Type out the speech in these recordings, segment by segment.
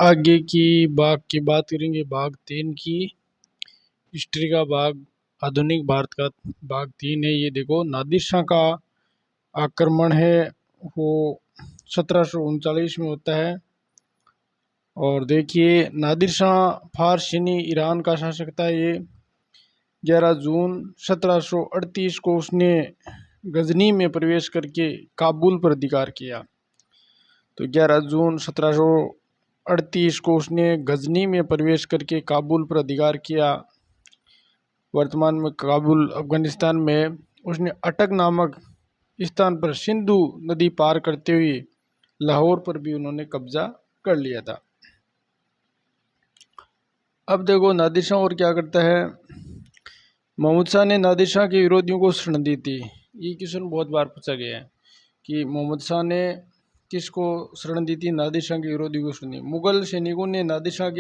आगे की भाग की बात करेंगे, भाग 3 की। हिस्ट्री का भाग, आधुनिक भारत का भाग 3 है। ये देखो, नादिर शाह का आक्रमण है वो 1739 में होता है। और देखिए, नादिर शाह फारसीनी ईरान का शासक था। ये 11 जून 1738 को उसने गजनी में प्रवेश करके काबुल पर अधिकार किया। तो 11 जून 1738 को उसने गजनी में प्रवेश करके काबुल पर अधिकार किया। वर्तमान में काबुल अफगानिस्तान में उसने अटक नामक स्थान पर सिंधु नदी पार करते हुए लाहौर पर भी उन्होंने कब्जा कर लिया था। अब देखो, नादिर शाह और क्या करता है। मोहम्मद शाह ने नादिर शाह के विरोधियों को शरण दी थी। ये क्वेश्चन बहुत बार पूछा गया है कि मोहम्मद शाह ने किसको शरण दी थी। नादिर शाह के विरोधियों को शरण दी। मुगल सैनिकों ने नादिर शाह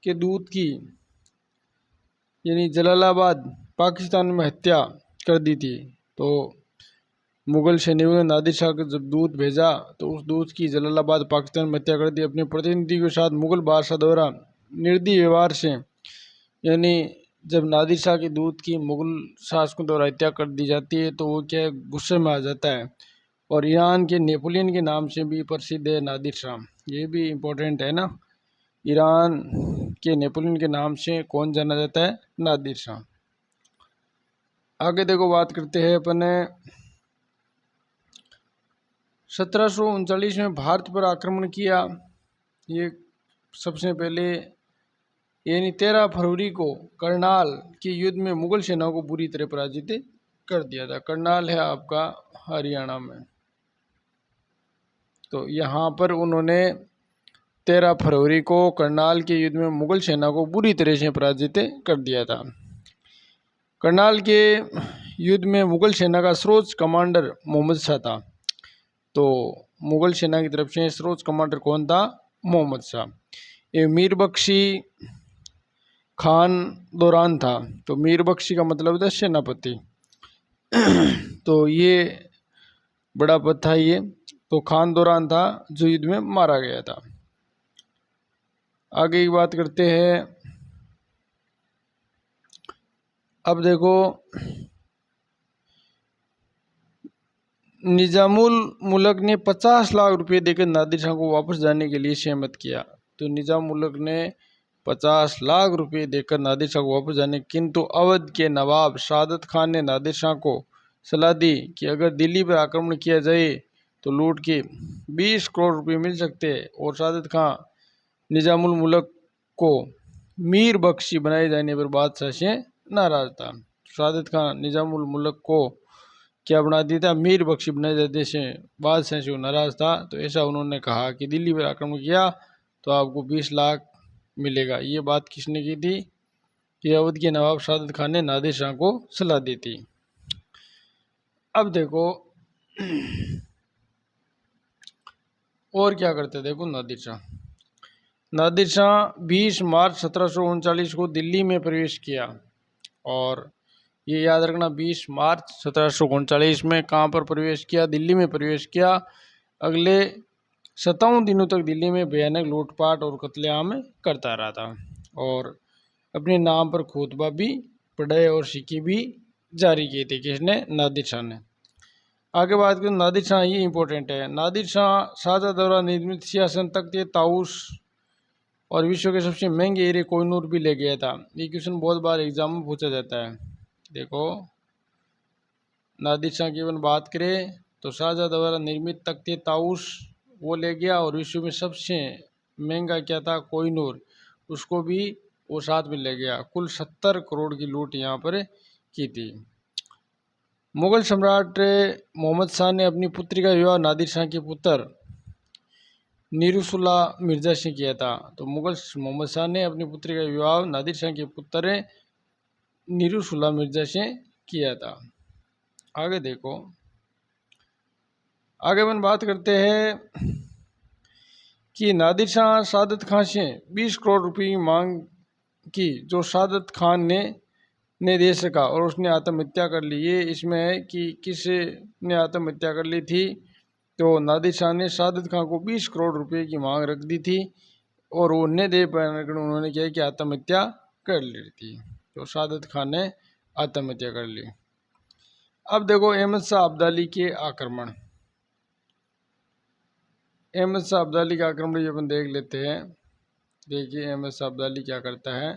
के दूत की यानी जलालाबाद पाकिस्तान में हत्या कर दी थी। तो मुगल सैनिकों ने नादिर शाह का जब दूत भेजा तो उस दूत की जलालाबाद पाकिस्तान में हत्या कर दी। अपने प्रतिनिधि के साथ मुगल बादशाह द्वारा निर्दयी व्यवहार से, यानी जब नादिर शाह के दूत की मुगल शासकों द्वारा हत्या कर दी जाती है तो वो क्या गुस्से में आ जाता है। और ईरान के नेपोलियन के नाम से भी प्रसिद्ध है नादिर शाह। ये भी इम्पोर्टेंट है ना। ईरान के नेपोलियन के नाम से कौन जाना जाता है? नादिर शाह। आगे देखो, बात करते हैं अपन 1739 में भारत पर आक्रमण किया। ये सबसे पहले यानी 13 फरवरी को करनाल के युद्ध में मुगल सेना को बुरी तरह पराजित कर दिया था। करनाल है आपका हरियाणा में। तो यहाँ पर उन्होंने 13 फरवरी को करनाल के युद्ध में मुगल सेना को बुरी तरह से पराजित कर दिया था। करनाल के युद्ध में मुगल सेना का सर्वोच्च कमांडर मोहम्मद शाह था। तो मुगल सेना की तरफ से सर्वोच्च कमांडर कौन था? मोहम्मद शाह। ये मीर बख्शी खान दौरान था। तो मीर बख्शी का मतलब था सेनापति। तो ये बड़ा पद था ये। तो खान दौरान था जो युद्ध में मारा गया था। आगे की बात करते हैं। अब देखो, निजामुल मुल्क ने 50 लाख रुपए देकर नादिर शाह को वापस जाने के लिए सहमत किया। तो निजाम मुल्क ने 50 लाख रुपए देकर नादिर शाह को वापस जाने, किंतु अवध के नवाब सादत खान ने नादिर शाह को सलाह दी कि अगर दिल्ली पर आक्रमण किया जाए तो लूट के 20 करोड़ रुपए मिल सकते हैं। और सादत खान निजामुल मुल्क को मीर बख्शी बनाए जाने पर बादशाह से नाराज था। सादत खान निजामुल मुल्क को क्या बना दिया था? मीर बख्शी बनाए जाते से बादशाह से नाराज था। तो ऐसा उन्होंने कहा कि दिल्ली पर आक्रमण किया तो आपको 20 लाख मिलेगा। ये बात किसने की थी? कि अवध के नवाब सादत खान ने नादिर शाह को सलाह दी थी। अब देखो और क्या करते, देखो नादिर शाह 20 मार्च 1739 को दिल्ली में प्रवेश किया। और ये याद रखना, 20 मार्च 1739 में कहाँ पर प्रवेश किया? दिल्ली में प्रवेश किया। अगले 57 दिनों तक दिल्ली में भयानक लूटपाट और कत्लेआम करता रहा था। और अपने नाम पर खुतबा भी पढ़े और सिक्के भी जारी किए थे। किसने? नादिर शाह ने। आगे बात करें नादिर शाह, ये इंपॉर्टेंट है। नादिर शाह शाहजहां द्वारा निर्मित सिंहासन, तख्ते, ताउस और विश्व के सबसे महंगे हीरे कोहिनूर भी ले गया था। ये क्वेश्चन बहुत बार एग्जाम में पूछा जाता है। देखो, नादिर शाह की अपन बात करें तो शाहजहां द्वारा निर्मित तख्ते, ताउस वो ले गया। और विश्व में सबसे महंगा क्या था? कोहिनूर, उसको भी वो साथ में ले गया। कुल 70 करोड़ की लूट यहाँ पर की थी। मुगल सम्राट मोहम्मद शाह ने अपनी पुत्री का विवाह नादिर शाह के पुत्र नीरुसुल्ला मिर्जा से किया था। तो मुगल मोहम्मद शाह ने अपनी पुत्री का विवाह नादिर शाह के पुत्र नीरुसुल्ला मिर्जा से किया था। आगे देखो, आगे अपन बात करते हैं कि नादिर शाह सादत खान से 20 करोड़ रुपए की मांग की, जो सादत खान ने दे सका और उसने आत्महत्या कर ली। ये इसमें है कि किस ने आत्महत्या कर ली थी। तो नादिर शाह ने सादत खान को 20 करोड़ रुपए की मांग रख दी थी। और वो उन्हें दे पाने के उन्होंने क्या कि आत्महत्या कर ली थी। तो सादत खान ने आत्महत्या कर ली। अब देखो अहमद शाह अब्दाली के आक्रमण। अहमद शाह अब्दाली का आक्रमण ये अपन देख लेते हैं। देखिए अहमद शाह अब्दाली क्या करता है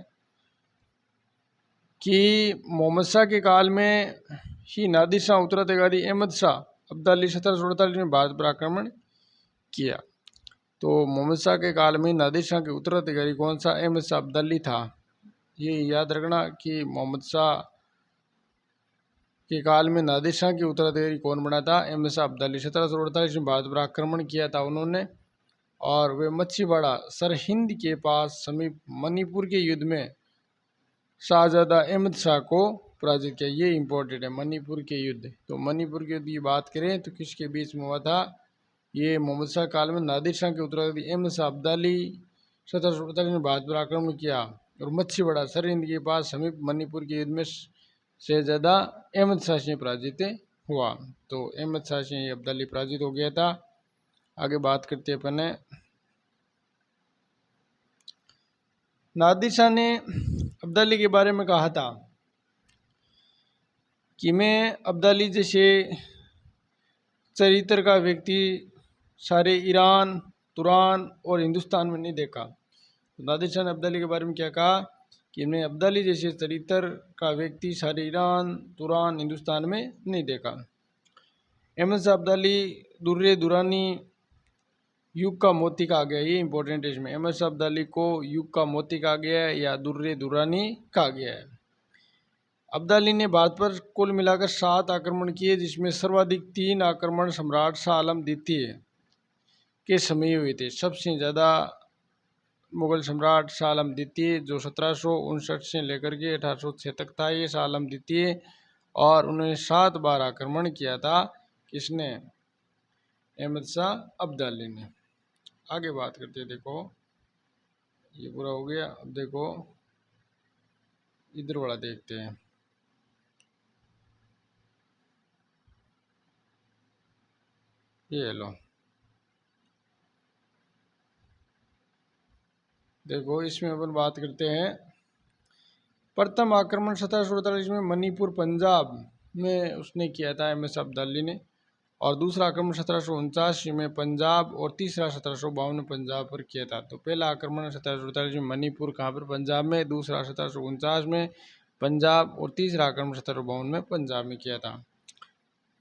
कि मोहम्मद शाह के काल में ही नादिर शाह उत्तराधिकारी अहमद शाह अब्दाली 1748 में भारत पर आक्रमण किया। तो मोहम्मद शाह के काल में नादिर शाह के उत्तराधिकारी कौन सा? अहमद शाह अब्दाली था। ये याद रखना कि मोहम्मद शाह के काल में नादिर शाह के उत्तराधिकारी कौन बना था? अहमद शाह अब्दाली। 1748 में भारत पर आक्रमण किया था उन्होंने, और वे मच्छीवाड़ा सरहिंद के पास समीप मणिपुर के युद्ध में शाहजादा अहमद शाह को पराजित किया। ये इंपॉर्टेंट है, मणिपुर के युद्ध। तो मणिपुर के युद्ध की बात करें तो किसके बीच में हुआ था? ये मोहम्मद शाह काल में नादिर शाह के उत्तराधिकारी अहमद शाह अब्दाली 1748 में भारत पर आक्रमण किया और मच्छीवाड़ा सरहिंद के पास समीप मणिपुर के युद्ध में शहजादा अहमद शाह से पराजित हुआ। तो अहमद शाह से अब्दाली पराजित हो गया था। आगे बात करते हैं अपन। नादिर शाह ने अब्दाली के बारे में कहा था कि मैं अब्दाली जैसे चरित्र का व्यक्ति सारे ईरान, तुरान और हिंदुस्तान में नहीं देखा। तो नादिर शाह ने अब्दाली के बारे में क्या कहा कि मैं अब्दाली जैसे चरित्र का व्यक्ति सारे ईरान, तुरान, हिंदुस्तान में नहीं देखा। अहमद शाह अब्दाली दुर्रे दुरानी युग का मोती कहा गया। ये इंपॉर्टेंट है इसमें। अहमद शाह अब्दाली को युग का मोती कहा गया है या दुर्रे दुरानी कहा गया है। अब्दाली ने भारत पर कुल मिलाकर 7 आक्रमण किए, जिसमें सर्वाधिक 3 आक्रमण सम्राट शाह आलम द्वितीय के समय हुए थे। सबसे ज़्यादा मुगल सम्राट शाह आलम द्वितीय, जो 1759 से लेकर के 1806 तक था, ये शाह आलम द्वितीय, और उन्होंने 7 बार आक्रमण किया था। किसने? अहमद शाह अब्दाली ने। आगे बात करते हैं। देखो ये पूरा हो गया। अब देखो इधर वाला देखते हैं। ये लो, देखो इसमें अपन बात करते हैं। प्रथम आक्रमण 1748 में मणिपुर पंजाब में उसने किया था अहमद शाह अब्दाली ने, और दूसरा आक्रमण 1749 में पंजाब, और तीसरा 1752 में पंजाब पर किया था। तो पहला आक्रमण 1748 में मणिपुर, कहाँ पर? पंजाब में। दूसरा 1749 में पंजाब, और तीसरा आक्रमण 1752 में पंजाब में किया था।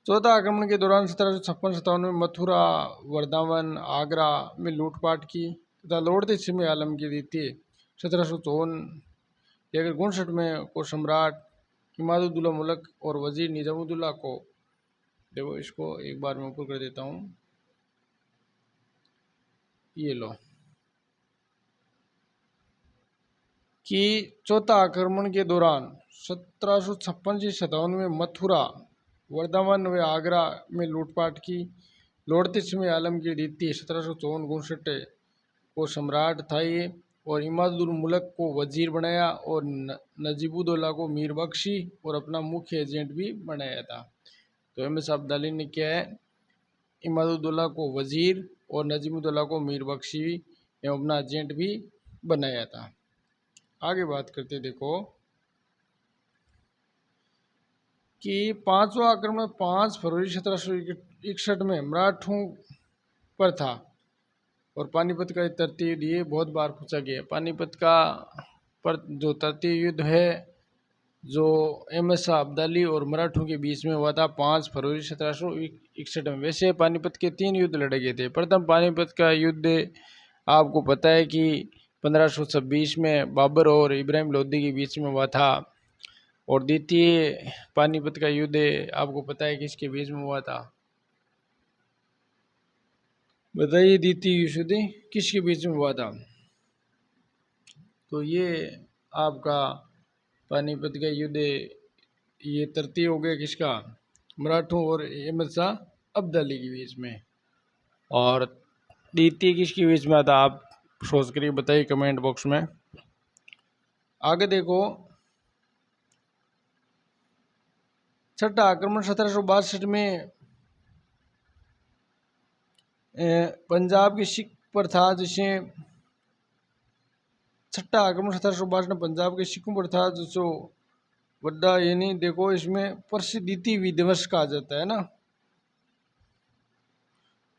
चौथा आक्रमण के दौरान 1756-57 में मथुरा, वृंदावन, आगरा में लूटपाट की तथा लौटते समय आलम की द्वितीय 1754 में को सम्राट इमादुद्दौला मुल्क और वजीर निजामुद्दौला को, देखो इसको एक बार मैं ऊपर कर देता हूँ। ये लो कि चौथा आक्रमण के दौरान 1756 से 57 में मथुरा, वृंदावन व आगरा में लूटपाट की। लौटते समय आलम की द्वितीय 1754 को सम्राट था ये, और इमादुल मुल्क को वजीर बनाया, और नजीबुद्दौला को मीर बख्शी और अपना मुख्य एजेंट भी बनाया था। तो अहमद शाह अब्दाली ने क्या है? इमादुद्दौला को वजीर और नजीबुद्दौला को मीर बख्शी एवं अपना एजेंट भी बनाया था। आगे बात करते देखो कि पांचवा आक्रमण 5 फरवरी 1761 में मराठों पर था, और पानीपत का तृतीय युद्ध, ये बहुत बार पूछा गया। पानीपत का पर जो तृतीय युद्ध है, जो अहमद शाह अब्दाली और मराठों के बीच में हुआ था 5 फरवरी 1761 में। वैसे पानीपत के 3 युद्ध लड़े गए थे। प्रथम पानीपत का युद्ध आपको पता है कि 1526 में बाबर और इब्राहिम लोदी के बीच में हुआ था, और द्वितीय पानीपत का युद्ध आपको पता है किसके बीच में हुआ था? बताइए, द्वितीय युद्ध किसके बीच में हुआ था? तो ये आपका पानीपत का युद्ध, ये तृतीय हो गया किसका? मराठों और अहमद शाह अब्दाली के बीच में। और द्वितीय किसके बीच में आता? आप सोच कर बताइए कमेंट बॉक्स में। आगे देखो, छठा आक्रमण 1762 में पंजाब के सिख पर था, जिसे छठा आक्रमण 1722 में पंजाब के सिखों पर था, जो वड्डा यानी देखो इसमें प्रसिद्धिति विध्वंस कहा जाता है ना,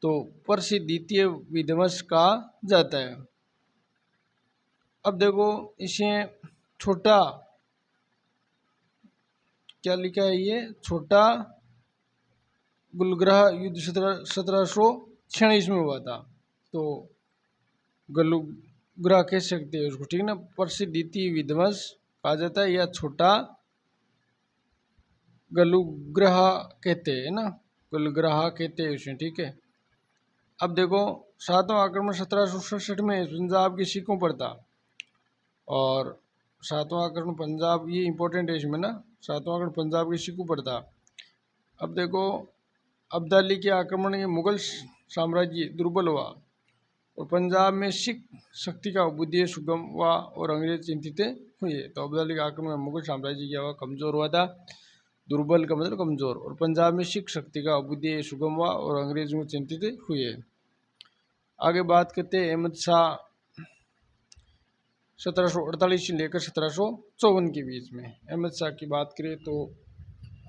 तो प्रसिद्धिति विध्वंस कहा जाता है। अब देखो इसे छोटा क्या लिखा है, ये छोटा गुलग्रह युद्ध 1746 में हुआ था, तो गलुग्रह कह सकते हैं उसको, ठीक है ना, प्रसिद्धिति विध्वंस कहा जाता है या छोटा गलुग्रह कहते हैं ना, गलुग्रह कहते हैं उसे, ठीक है। अब देखो सातवां आक्रमण 1767 में पंजाब के सिखों पर था, और सातवां आक्रमण पंजाब, ये इंपॉर्टेंट है इसमें ना, सातवां आक्रमण पंजाब के सिखों पर था। अब देखो अब्दाली के आक्रमण में मुगल साम्राज्य दुर्बल हुआ और पंजाब में सिख शक्ति का उदय सुगम हुआ और अंग्रेज चिंतित हुए। तो अब्दाली के आक्रमण में मुगल साम्राज्य क्या हुआ, कमजोर हुआ था, दुर्बल का मतलब कमजोर, और पंजाब में सिख शक्ति का उदय सुगम हुआ और अंग्रेज में चिंतित हुए। आगे बात करते हैं अहमद शाह 1748 से लेकर 1754 के बीच में। अहमद शाह की बात करें तो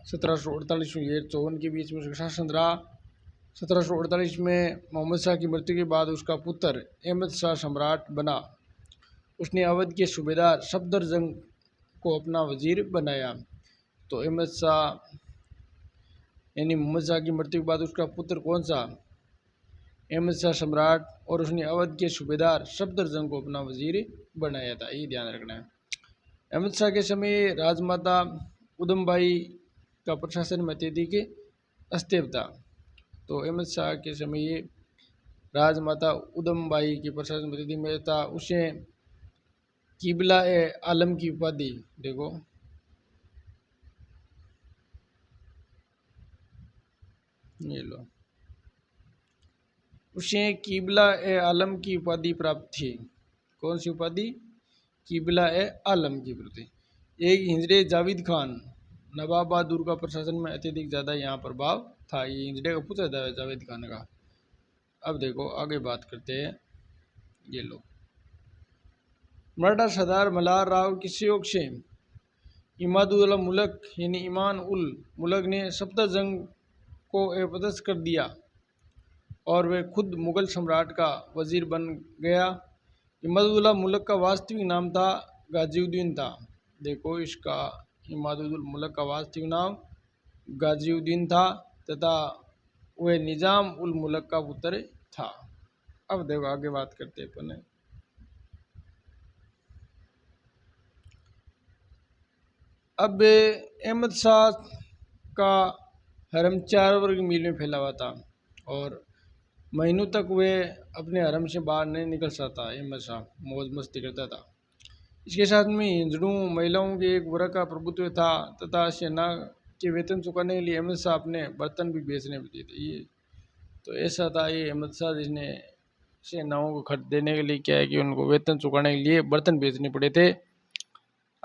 1748 से 54 के बीच में उसका शासन रहा। 1748 में मोहम्मद शाह की मृत्यु के बाद उसका पुत्र अहमद शाह सम्राट बना। उसने अवध के सूबेदार सफदरजंग को अपना वजीर बनाया। तो अहमद शाह यानी मोहम्मद शाह की मृत्यु के बाद उसका पुत्र कौन सा, अहमद शाह सम्राट, और उसने अवध के सूबेदार सफदरजंग को अपना वजीर बनाया था, ये ध्यान रखना है। अहमद शाह के समय राजमाता उदमबाई का प्रशासन में अत्यधिक अस्थिर था। तो अहमद शाह के समय ये राजमाता उदमबाई के प्रशासन में अत्यधिक में था। उसे किबला ए आलम की उपाधि, देखो ये लो, उसे किबला ए आलम की उपाधि प्राप्त थी। कौन सी उपाधि, किबला ए आलम की प्रति। एक हिजड़े जावेद खान नवाब बहादुर का प्रशासन में अत्यधिक ज़्यादा यहाँ प्रभाव था। ये हिजड़े का पूछा था जावेद खान का। अब देखो आगे बात करते हैं, ये लो, मराठा सरदार मल्हार राव के सहयोग से इमादुल मुल्क यानी ईमान उल मुल्क ने सफदरजंग को अपदस्थ कर दिया और वे खुद मुगल सम्राट का वजीर बन गया। इमादुल मुल्क का वास्तविक नाम था गाजिउद्दीन था। देखो इसका इमादुल मुल्क का वास्तविक नाम गाजिउद्दीन था तथा वह निजाम उल मुल्क का पुत्र था। अब देखो आगे बात करते हैं अपन। अब अहमद शाह का हरम 4 वर्ग मील में फैला हुआ था और महीनों तक वे अपने हरम से बाहर नहीं निकल सकता। अहमद शाह मौज मस्ती करता था। इसके साथ में हिंदुओं महिलाओं के एक वर्ग का प्रभुत्व था तथा सेना के वेतन चुकाने के लिए अहमद शाह अपने बर्तन भी बेचने पड़ते थे। ये तो ऐसा था ये अहमद शाह, जिसने सेनाओं को खर्च देने के लिए क्या है कि उनको वेतन चुकाने के लिए बर्तन बेचने पड़े थे।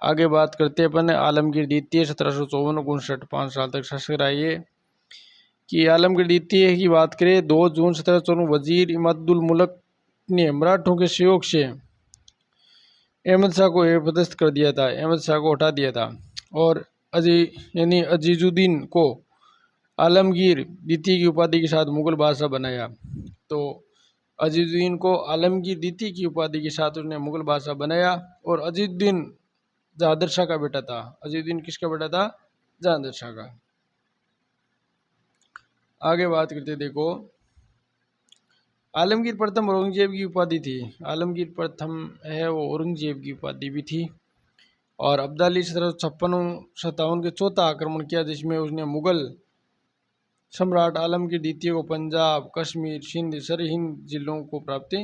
आगे बात करते हैं अपन आलमगीर द्वितीय 1754-59 5 साल तक शासक रहा। ये कि आलमगीर द्वितीय की बात करें 2 जून 1754 वजीर इमादुल मुल्क ने मराठों के सहयोग से अहमद शाह को अपदस्थ कर दिया था, अहमद शाह को हटा दिया था और यानी अजीजुद्दीन को आलमगीर द्वितीय की उपाधि के साथ मुगल बादशाह बनाया। तो अजीजुद्दीन को आलमगीर द्वितीय की उपाधि के साथ उसने मुगल बादशाह बनाया और अजीजुद्दीन जहादर शाह का बेटा था। अजीजुद्दीन किसका बेटा था, जहादर शाह का। आगे बात करते देखो, आलमगीर प्रथम औरंगजेब की उपाधि थी। आलमगीर प्रथम है वो औरंगजेब की उपाधि भी थी। और अब्दाली 1756-57 के चौथा आक्रमण किया जिसमें उसने मुगल सम्राट आलमगीर द्वितीय को पंजाब, कश्मीर, सिंध, सरहिंद जिलों को प्राप्त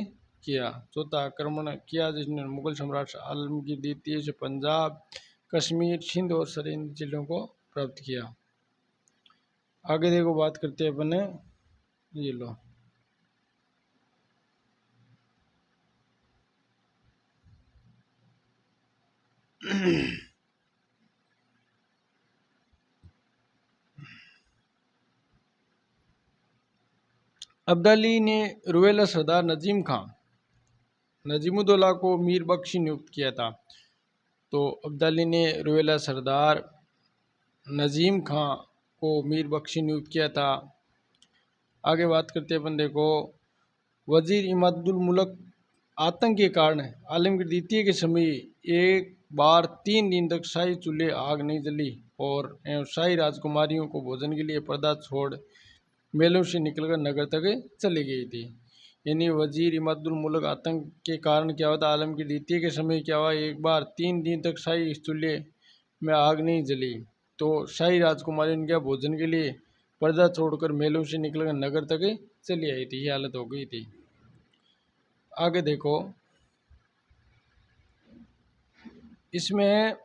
किया। चौथा आक्रमण किया जिसने मुगल सम्राट आलमगीर द्वितीय से पंजाब, कश्मीर, सिंध और सरहिंद जिलों को प्राप्त किया। आगे देखो बात करते हैं अपने, ये लो, अब्दाली ने रुवेला सरदार नजीम खां नजीमुद्दौला को मीर बख्शी नियुक्त किया था। तो अब्दाली ने रोहिला सरदार नजीम खां को मीर बख्शी नियुक्त किया था। आगे बात करते हैं अपन, देखो वजीर इमादुल मुल्क आतंक के कारण आलमगीर द्वितीय के समय एक बार 3 दिन तक शाही चूल्हे आग नहीं जली और शाही राजकुमारियों को भोजन के लिए पर्दा छोड़ मेलों से निकलकर नगर तक चली गई थी। यानी वजीर इमादुल मुल्क आतंक के कारण क्या होता, आलमगीर द्वितीय के समय क्या हुआ, एक बार 3 दिन तक शाही चूल्हे में आग नहीं जली तो शाही राजकुमारी उनके भोजन के लिए पर्दा छोड़कर मेलों से निकलकर नगर तक चली आई थी। ये हालत हो गई थी। आगे देखो, इसमें है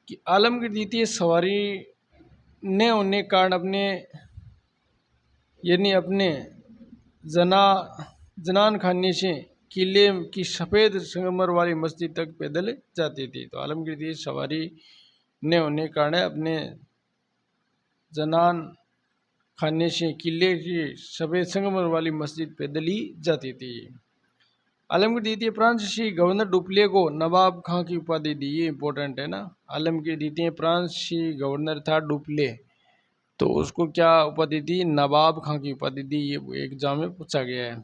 कि आलमगीर द्वितीय सवारी न होने के कारण अपने जनान खाने से किले की सफ़ेद संगमर वाली मस्जिद तक पैदल जाती थी। तो आलमगीर द्वितीय सवारी न होने के कारण अपने जनान खाने से किले की सफ़ेद संगमर वाली मस्जिद पैदल ही जाती थी। आलमगीर द्वितीय फ्रांसीसी गवर्नर डुप्ले को नवाब खां की उपाधि दी। ये इंपॉर्टेंट है ना। आलमगीर द्वितीय फ्रांसीसी गवर्नर था डुप्ले, तो उसको क्या उपाधि दी, नवाब खां की उपाधि दी। ये एग्जाम में पूछा गया है।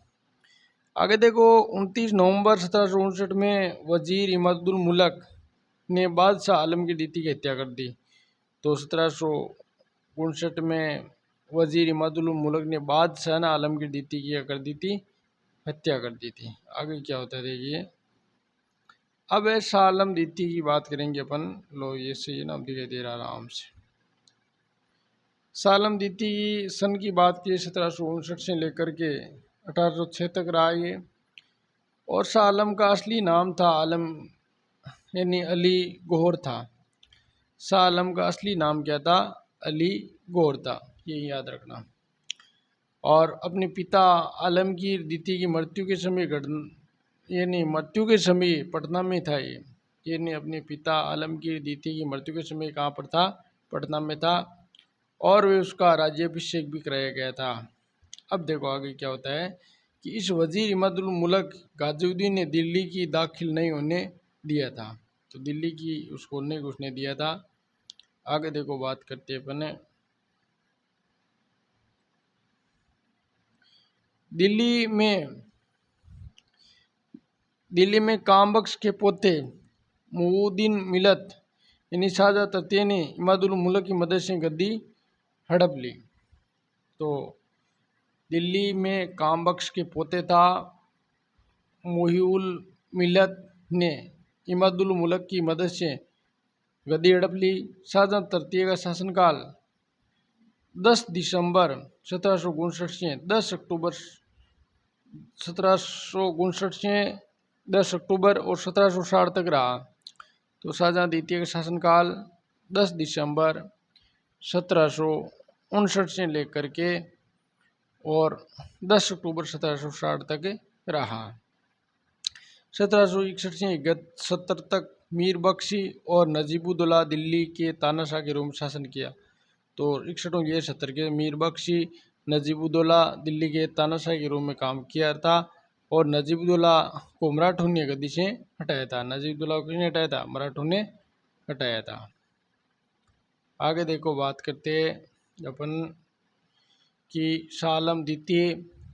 आगे देखो, 29 नवंबर 1759 में वजीर इमादुल मुल्क ने बादशाह आलमगीर द्वितीय की हत्या कर दी। तो 1759 में वजीर इमादुल मुल्क ने बादशाह ना आलमगीर द्वितीय की क्या कर दी थी, हत्या कर दी थी। आगे क्या होता है देखिए। अब है शाह आलम द्वितीय की बात करेंगे अपन। लो ये सही नाम दिखाई दे रहा आराम से। शाह आलम द्वितीय की सन की बात की 1759 से लेकर के 1806 तक रहा ये। और शाह आलम का असली नाम था आलम यानी अली गौहर था। शाह आलम का असली नाम क्या था, अली गौहर था, ये याद रखना। और अपने पिता आलमगीर द्वितीय की मृत्यु के समय मृत्यु के समय पटना में था ये ने अपने पिता आलमगीर द्वितीय की मृत्यु के समय कहाँ पर था, पटना में था। और वे उसका राज्याभिषेक भी कराया गया था। अब देखो आगे क्या होता है कि इस वजीर इमादुल मुल्क गाजिउद्दीन ने दिल्ली की दाखिल नहीं होने दिया था। तो दिल्ली की उसको नहीं घुसने दिया था। आगे देखो बात करते हैं अपन, दिल्ली में कामबख्श के पोते मुउद्दीन मिलत यानी शाहजहाँ तृतीय ने इमादुल मुल्क की मदद से गद्दी हड़प ली। तो दिल्ली में कामबख्श के पोते था मुहिउल मिलत ने इमादुल मुल्क की मदद से गद्दी हड़प ली। शाहजहाँ तृतीय का शासनकाल 10 दिसंबर 1759 से 10 अक्टूबर 1759 से 10 अक्टूबर और 1760 तक रहा। तो शाहजहाँ द्वितीय का शासनकाल 10 दिसंबर 1759 से लेकर के और 10 अक्टूबर 1760 तक रहा। 1761 से 71 तक मीर बख्शी और नजीबुद्दौला दिल्ली के तानाशाह के रूप में शासन किया। तो 61 के मीर बख्शी नजीबुद्दौला दिल्ली के तानाशाह के रूप में काम किया था। और नजीबुद्दौला को मराठों ने गद्दी से हटाया था। नजीबुद्दौला को किसने हटाया था, मराठों ने हटाया था। आगे देखो बात करते हैं अपन कि शाह आलम द्वितीय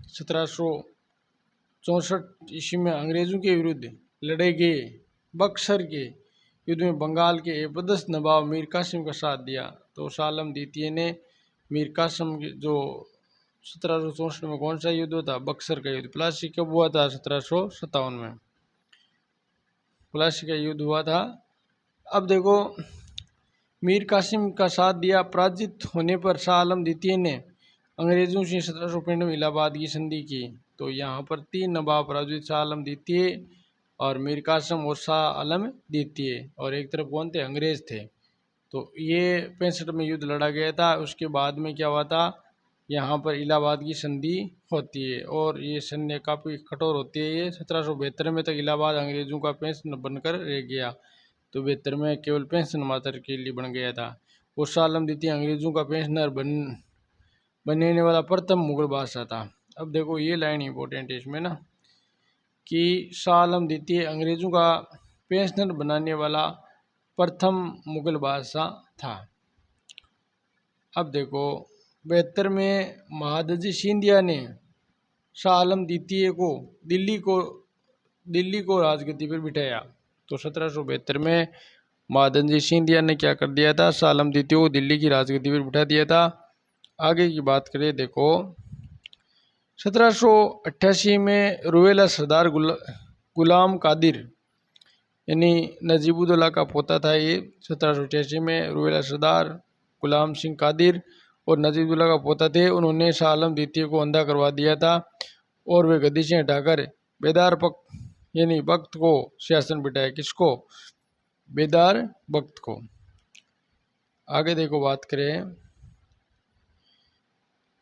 1764 ईस्वी में अंग्रेजों के विरुद्ध लड़े गए बक्सर के युद्ध में बंगाल के जबरदस्त नवाब मीर कासिम का साथ दिया। तो शाह आलम द्वितीय ने मीर कासिम जो 1764 में कौन सा युद्ध था, बक्सर का युद्ध। प्लासी कब हुआ था, 1757 में प्लासी का युद्ध हुआ था। अब देखो, मीर कासिम का साथ दिया। पराजित होने पर शाह आलम द्वितीय ने अंग्रेजों से 1765 में इलाहाबाद की संधि की। तो यहाँ पर 3 नवाब पराजित, शाह आलम द्वितीय और मीर कासिम और शाह आलम द्वितीय, और एक तरफ कौन थे, अंग्रेज थे। तो ये 65 में युद्ध लड़ा गया था। उसके बाद में क्या हुआ था, यहाँ पर इलाहाबाद की संधि होती है और ये संधि काफ़ी कठोर होती है। ये 1772 में तक इलाहाबाद अंग्रेजों का पेंशन बनकर रह गया। तो 72 में केवल पेंशन मात्र के लिए बन गया था। और शाह आलम द्वितीय अंग्रेजों का पेंशनर बनने वाला प्रथम मुगल बादशाह था। अब देखो ये लाइन इंपॉर्टेंट है इसमें ना कि शाह आलम द्वितीय अंग्रेज़ों का पेंशनर बनाने वाला प्रथम मुगल बादशाह था। अब देखो 72 में महादजी सिंधिया ने शाह आलम द्वितीय को दिल्ली को राजगद्दी पर बिठाया। तो 1772 में महादजी सिंधिया ने क्या कर दिया था, शाह आलम द्वितीय को दिल्ली की राजगद्दी पर बिठा दिया था। आगे की बात करें, देखो 1788 में रुवेला सरदार गुलाम कादिर यानी नजीबुद्दौला का पोता था। ये 1788 में रुवेला सरदार गुलाम सिंह कादिर और नजीबुद्दौला का पोता थे। उन्होंने शाह आलम द्वितीय को अंधा करवा दिया था और वे गद्दी से हटाकर बेदार यानी वक्त को शासन बिठाया। किसको? बेदार वक्त को। आगे देखो बात करें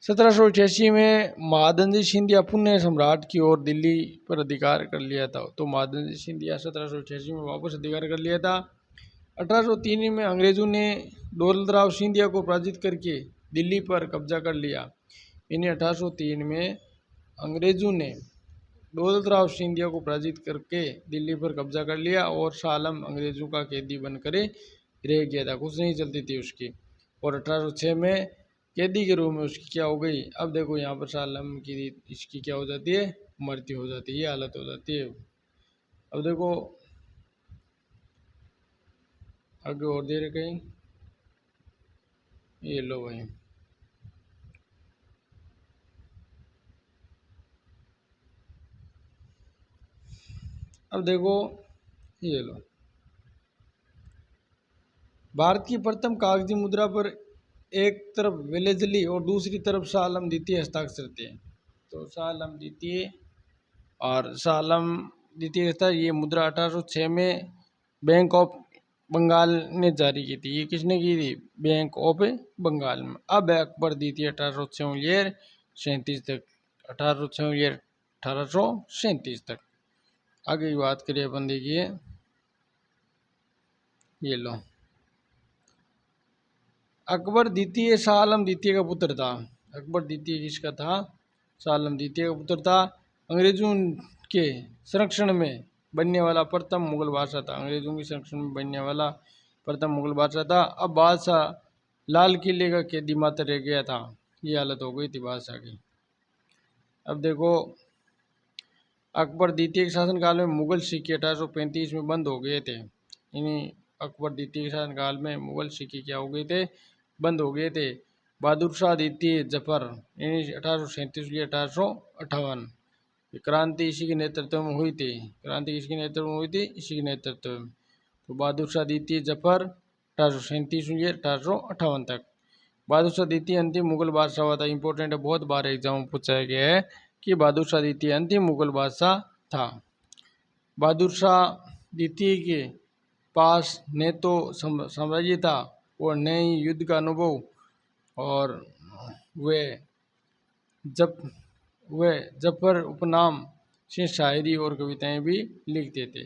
1788 में महादजी सिंधिया पुण्य सम्राट की ओर दिल्ली पर अधिकार कर लिया था। तो महादजी सिंधिया 1788 में वापस अधिकार कर लिया था। 1803 में अंग्रेजों ने दौलत राव सिंधिया को पराजित करके दिल्ली पर कब्जा कर लिया। इन्हें 1803 में अंग्रेजों ने दौलत राव सिंधिया को पराजित करके दिल्ली पर कब्जा कर लिया और शाह आलम अंग्रेजों का कैदी बनकर रह गया था, कुछ नहीं चलती थी उसकी। और 1806 में कैदी के रूप में उसकी क्या हो गई, अब देखो यहाँ पर शाह आलम की इसकी क्या हो जाती है, मृत्यु हो जाती है, ये हालत हो जाती है। अब देखो आगे और दे रहे कहीं, ये लो भाई, अब देखो ये लो, भारत की प्रथम कागजी मुद्रा पर एक तरफ वेलेजली और दूसरी तरफ शाह आलम द्वितीय हस्ताक्षर थे। तो शाह आलम द्वितीय और शाह आलम द्वितीय था। ये मुद्रा 1806 में बैंक ऑफ बंगाल ने जारी की थी। ये किसने की थी? बैंक ऑफ बंगाल में। अब अकबर द्वितीय 1837 तक, 1837 तक। आगे की बात करिए अपन, देखिए ये लो, अकबर द्वितीय शाह आलम द्वितीय का पुत्र था। अकबर द्वितीय किसका था? शाह आलम द्वितीय का पुत्र था। अंग्रेजों के संरक्षण में बनने वाला प्रथम मुगल बादशाह था। अंग्रेजों के संरक्षण में बनने वाला प्रथम मुगल बादशाह था। अब बादशाह लाल किले का कैदी मात्र रह गया था। ये हालत हो गई थी बादशाह की। अब देखो अकबर द्वितीय के शासनकाल में मुगल सिक्के 1835 में बंद हो गए थे। इन्हीं अकबर द्वितीय के शासनकाल में मुगल सिक्के क्या हो गए थे? बंद हो गए थे। बहादुर शाह द्वितीय जफर 1837 से 1858, क्रांति इसी के नेतृत्व में हुई थी। क्रांति किसके नेतृत्व में हुई थी? इसी के नेतृत्व में। तो बहादुर शाह द्वितीय जफर 1837 से 1858 तक। बहादुर शाह द्वितीय अंतिम मुगल बादशाह हुआ था। इंपॉर्टेंट है, बहुत बार एग्जाम में पूछा गया है कि बहादुर शाह द्वितीय अंतिम मुगल बादशाह था। बहादुर शाह द्वितीय के पास न तो साम्राज्य था और न ही युद्ध का अनुभव, और वे जफर उपनाम से शायरी और कविताएं भी लिखते थे।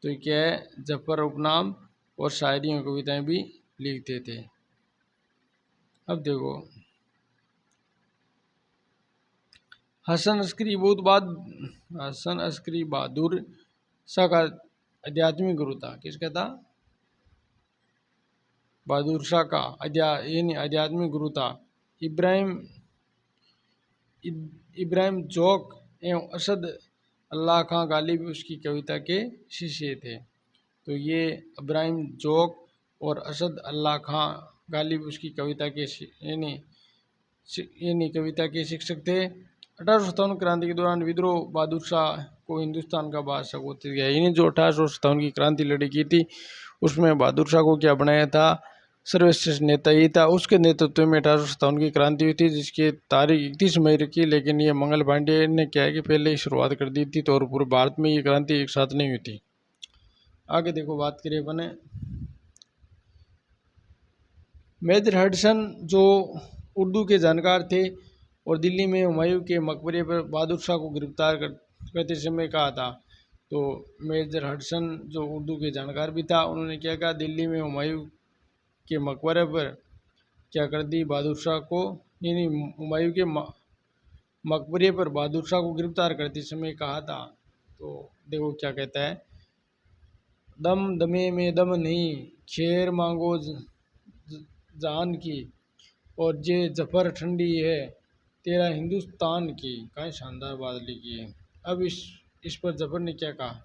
तो क्या है? जफर उपनाम और शायरी और कविताएं भी लिखते थे। अब देखो हसन अस्करी बहादुर शाह का आध्यात्मिक गुरु था। किसका था? बहादुर शाह का आध्यात्मिक गुरु था। इब्राहिम जोक एवं असद अल्लाह खां गालिब उसकी कविता के शिष्य थे। तो ये इब्राहिम जोक और असद अल्लाह खां गालिब उसकी कविता के कविता के शिक्षक थे। 1857 क्रांति के दौरान विद्रोह बहादुर शाह को हिंदुस्तान का बादशाह घोषित किया। इन्हें जो 1857 की क्रांति लड़ी की थी उसमें बहादुर शाह को क्या बनाया था? सर्वश्रेष्ठ नेता ही था। उसके नेतृत्व में 1857 की क्रांति हुई थी, जिसकी तारीख 31 मई रखी। लेकिन ये मंगल पांडे ने क्या है कि पहले ही शुरुआत कर दी थी, तो और पूरे भारत में ये क्रांति एक साथ नहीं हुई थी। आगे देखो बात करिए अपने मेजर हडसन, जो उर्दू के जानकार थे और दिल्ली में हुमायूं के मकबरे पर बहादुर शाह को गिरफ्तार करते समय कहा था। तो मेजर हडसन जो उर्दू के जानकार भी था, उन्होंने क्या कहा? दिल्ली में हुमायूं के मकबरे पर क्या कर दी? बहादुर शाह को, यानी हुमायूं के मकबरे पर बहादुर शाह को गिरफ्तार करते समय कहा था तो देखो क्या कहता है, दम दमे में दम नहीं, खैर मांगो जान की, और जे जफर ठंडी है तेरा हिंदुस्तान की। क्या शानदार बात लिखी है। अब इस पर जफर ने क्या कहा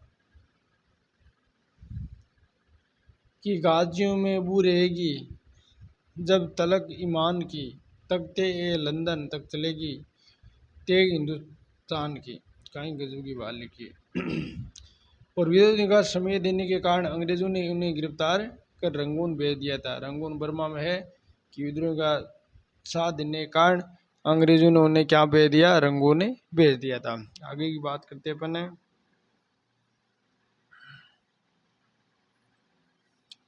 कि गाजियों में बू रहेगी जब तलक ईमान की, तकते ए लंदन तक चलेगी तेग हिंदुस्तान की। कहीं गजब की बात लिखी है। और विरोधियों का समय देने के कारण अंग्रेजों ने उन्हें गिरफ्तार कर रंगून भेज दिया था। रंगून बर्मा में है कि विद्रोह का साथ देने के कारण अंग्रेजों ने उन्हें क्या भेज दिया, रंगून ने भेज दिया था। आगे की बात करते अपन है।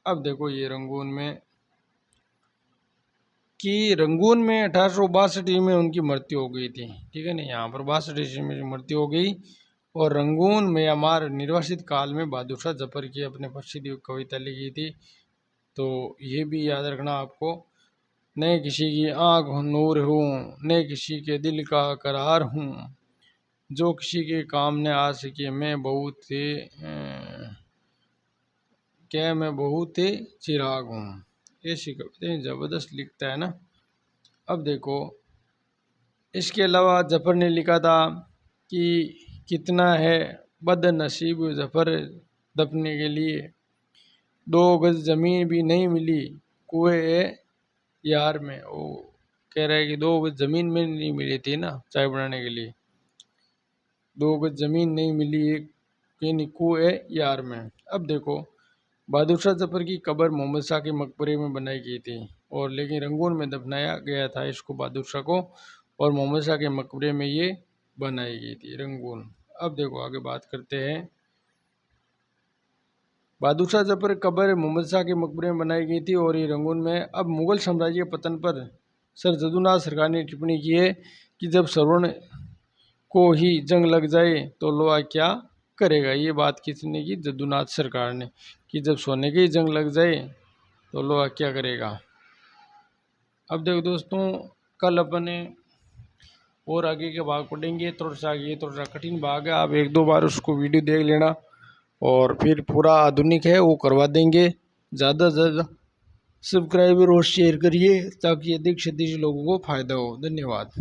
अब देखो ये रंगून में कि रंगून में 1862 में उनकी मृत्यु हो गई थी। ठीक है ना, यहाँ पर 62 ईस्वी में मृत्यु हो गई। और रंगून म्यांमार निर्वासित काल में बहादुर शाह जफर की अपने प्रसिद्ध कविता लिखी थी। तो ये भी याद रखना आपको, न किसी की आँख नूर हूँ, न किसी के दिल का करार हूँ, जो किसी के काम न आ सके मैं बहुत क्या मैं बहुत चिराग हूँ। ऐसी कविताएं ज़बरदस्त लिखता है ना। अब देखो इसके अलावा जफर ने लिखा था कि कितना है बदनसीब जफर दफने के लिए, 2 गज ज़मीन भी नहीं मिली कुएं यार में। वो कह रहा है कि 2 गज ज़मीन में नहीं मिली थी ना चाय बनाने के लिए, 2 गज ज़मीन नहीं मिली यानी कुएं यार में। अब देखो बहादुर शाह जफर की कब्र मोहम्मद शाह के मकबरे में बनाई गई थी, और लेकिन रंगून में दफनाया गया था इसको, बहादुर शाह को, और मोहम्मद शाह के मकबरे में ये बनाई गई थी रंगून। अब देखो आगे बात करते हैं। बहादुर शाह जफर कब्र मोहम्मद शाह के मकबरे में बनाई गई थी और ये रंगून में। अब मुगल साम्राज्य के पतन पर सर जदुनाथ सरकार ने टिप्पणी की है कि जब श्रवण को ही जंग लग जाए तो लोहा क्या करेगा। ये बात किसने की, जदुनाथ सरकार ने, कि जब सोने की जंग लग जाए तो लोहा क्या करेगा। अब देखो दोस्तों कल अपने और आगे के भाग पढ़ेंगे, थोड़ा सा ये थोड़ा सा कठिन भाग है, आप 1-2 बार उसको वीडियो देख लेना, और फिर पूरा आधुनिक है वो करवा देंगे। ज़्यादा से ज़्यादा सब्सक्राइबर और शेयर करिए ताकि अधिक से अधिक लोगों को फ़ायदा हो। धन्यवाद।